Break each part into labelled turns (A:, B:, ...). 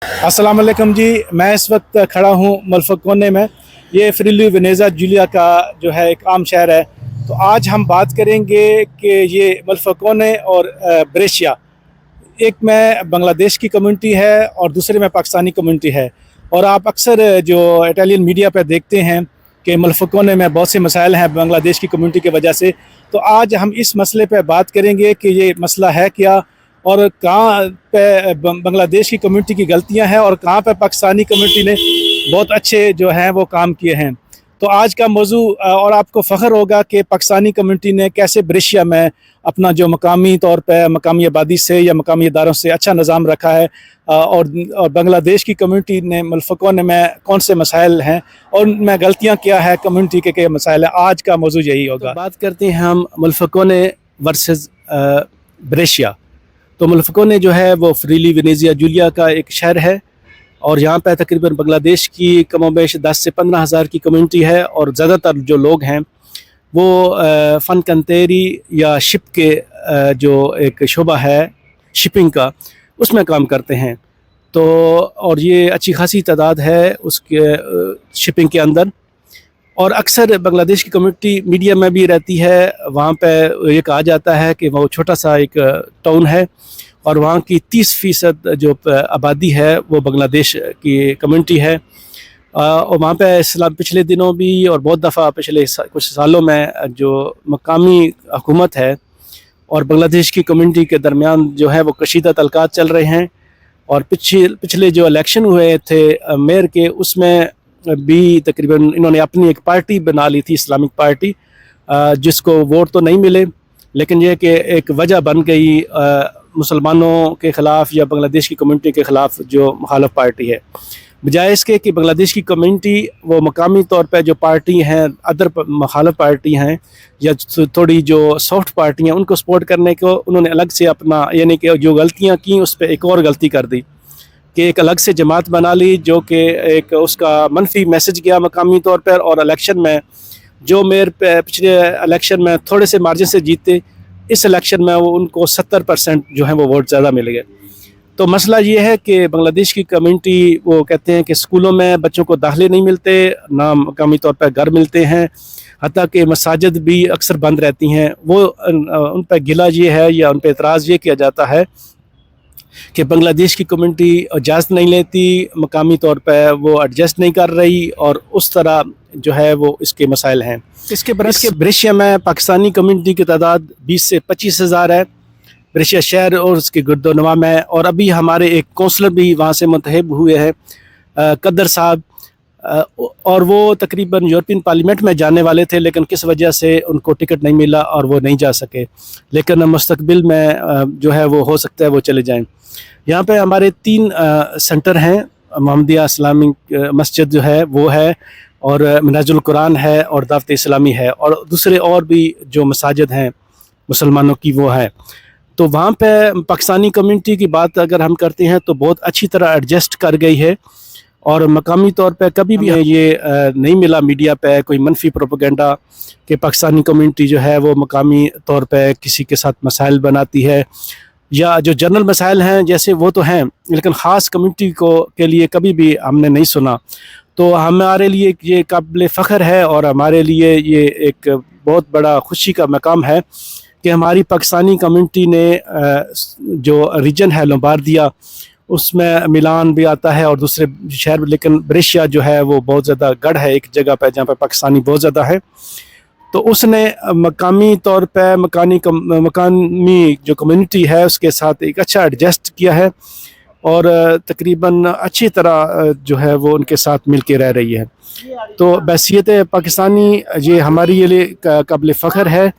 A: अस्सलाम वालेकुम जी। मैं इस वक्त खड़ा हूँ मल्फकोने में। ये फ्रीली वेनेज़ा जूलिया का जो है एक आम शहर है। तो आज हम बात करेंगे कि ये मल्फकोने और ब्रेशिया, एक में बांग्लादेश की कम्युनिटी है और दूसरे में पाकिस्तानी कम्युनिटी है। और आप अक्सर जो इटालियन मीडिया पर देखते हैं कि मल्फकोने में बहुत से मसाइल हैं बांग्लादेश की कम्युनिटी की वजह से। तो आज हम इस मसले पर बात करेंगे कि ये मसला है क्या और कहाँ पे बांग्लादेश की कम्युनिटी की गलतियां हैं और कहाँ पे पाकिस्तानी कम्युनिटी ने बहुत अच्छे जो हैं वो काम किए हैं। तो आज का मौजू और आपको फ़ख्र होगा कि पाकिस्तानी कम्युनिटी ने कैसे ब्रेशिया में अपना जो मकामी तौर पे मकामी आबादी से या मकामी इदारों से अच्छा निज़ाम रखा है, और बांग्लादेश की कम्युनिटी ने मल्फकोने में कौन से मसाइल हैं और उनमें गलतियाँ क्या है कम्युनिटी के क्या मसाइल हैं। आज का मौजू यही होगा। तो बात करते हैं हम मल्फकोने वर्सेस ब्रेशिया। तो मल्फकोने जो है वो फ्रीली वेनेज़ा जूलिया का एक शहर है और यहाँ पे तकरीबन बांग्लादेश की कमोबेश 10 से 15 हज़ार की कम्युनिटी है और ज़्यादातर जो लोग हैं वो फ़न कंतेरी या शिप के जो एक शोबा है शिपिंग का, उसमें काम करते हैं। तो और ये अच्छी खासी तादाद है उसके शिपिंग के अंदर। और अक्सर बांग्लादेश की कम्युनिटी मीडिया में भी रहती है। वहाँ पे ये कहा जाता है कि वो छोटा सा एक टाउन है और वहाँ की 30% जो आबादी है वो बांग्लादेश की कम्युनिटी है। और वहाँ पे इस्लाम पिछले दिनों भी और बहुत दफ़ा पिछले कुछ सालों में जो मकामी हुकूमत है और बांग्लादेश की कम्युनिटी के दरमियान जो है वो कशीदा तल्कात चल रहे हैं। और पिछले जो इलेक्शन हुए थे मेयर के, उसमें भी तकरीबन इन्होंने अपनी एक पार्टी बना ली थी, इस्लामिक पार्टी, जिसको वोट तो नहीं मिले, लेकिन यह कि एक वजह बन गई मुसलमानों के ख़िलाफ़ या बांग्लादेश की कम्युनिटी के ख़िलाफ़ जो मुखालफ पार्टी है। बजाय इसके कि बांग्लादेश की कम्युनिटी वो मकामी तौर पर जो पार्टी हैं, अदर मुखालफ पार्टी हैं या थोड़ी जो सॉफ्ट पार्टी हैं, उनको सपोर्ट करने को उन्होंने अलग से अपना, यानी कि जो गलतियाँ की उस पर एक और गलती कर दी कि एक अलग से जमात बना ली, जो कि एक उसका मनफी मैसेज गया मकामी तौर पर। और इलेक्शन में जो मेयर पिछले इलेक्शन में थोड़े से मार्जिन से जीते, इस इलेक्शन में वो उनको 70% जो है वो वोट ज़्यादा मिल गए। तो मसला ये है कि बांग्लादेश की कम्युनिटी वो कहते हैं कि स्कूलों में बच्चों को दाखिले नहीं मिलते, ना मकामी तौर पर घर मिलते हैं, हत्ता कि मसाजिद भी अक्सर बंद रहती हैं। वो उन पर गिला ये है या उन पर एतराज़ ये किया जाता है कि बांग्लादेश की कम्युनिटी इजाज़त नहीं लेती, मकामी तौर पर वो एडजस्ट नहीं कर रही, और उस तरह जो है वो इसके मसाइल हैं। इसके बरस के ब्रेशिया में पाकिस्तानी कम्युनिटी की तादाद 20 से 25 हज़ार है, ब्रेशिया शहर और उसके गिरदोनवा में। और अभी हमारे एक कौंसलर भी वहाँ से मुंतखब हुए हैं, कदर साहब, और वो तकरीबन यूरोपियन पार्लियामेंट में जाने वाले थे, लेकिन किस वजह से उनको टिकट नहीं मिला और वो नहीं जा सके, लेकिन मुस्तकबिल में जो है वो हो सकता है वो चले जाएं। यहाँ पे हमारे 3 सेंटर हैं, मोहम्मदिया इस्लामिक मस्जिद जो है वो है, और मिनाजुल कुरान है, और दावत इस्लामी है, और दूसरे और भी जो मसाजिद हैं मुसलमानों की वो है। तो वहाँ पे पाकिस्तानी कम्युनिटी की बात अगर हम करते हैं तो बहुत अच्छी तरह एडजस्ट कर गई है, और मकामी तौर पे कभी भी ये नहीं मिला मीडिया पे कोई मनफी प्रोपेगेंडा कि पाकिस्तानी कम्युनिटी जो है वो मकामी तौर पे किसी के साथ मसाइल बनाती है, या जो जनरल मसाइल हैं जैसे वो तो हैं, लेकिन ख़ास कम्युनिटी को के लिए कभी भी हमने नहीं सुना। तो हमारे लिए ये काबिल फ़ख्र है और हमारे लिए ये एक बहुत बड़ा खुशी का मकाम है कि हमारी पाकिस्तानी कम्युनिटी ने जो रीजन है लोम्बार्दिया, उसमें मिलान भी आता है और दूसरे शहर, लेकिन ब्रेशिया जो है वो बहुत ज़्यादा गढ़ है एक जगह पर जहाँ पर पाकिस्तानी बहुत ज़्यादा है। तो उसने मकामी तौर पर मकामी जो कम्युनिटी है उसके साथ एक अच्छा एडजस्ट किया है, और तकरीबन अच्छी तरह जो है वो उनके साथ मिल के रह रही है। तो बैसियत पाकिस्तानी ये हमारी लिए काबिल फ़ख्र है,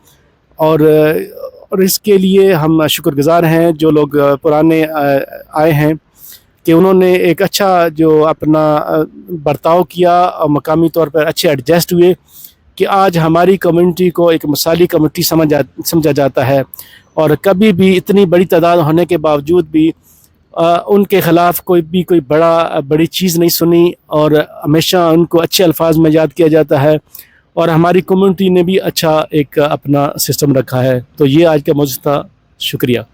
A: और इसके लिए हम शुक्रगुज़ार हैं जो लोग पुराने आए हैं कि उन्होंने एक अच्छा जो अपना बर्ताव किया और मकामी तौर पर अच्छे एडजस्ट हुए, कि आज हमारी कम्युनिटी को एक मिसाली कम्युनिटी समझा जाता है। और कभी भी इतनी बड़ी तादाद होने के बावजूद भी उनके ख़िलाफ़ कोई बड़ी चीज़ नहीं सुनी, और हमेशा उनको अच्छे अल्फाज में याद किया जाता है, और हमारी कम्युनिटी ने भी अच्छा एक अपना सिस्टम रखा है। तो ये आज का मौजूद था। शुक्रिया।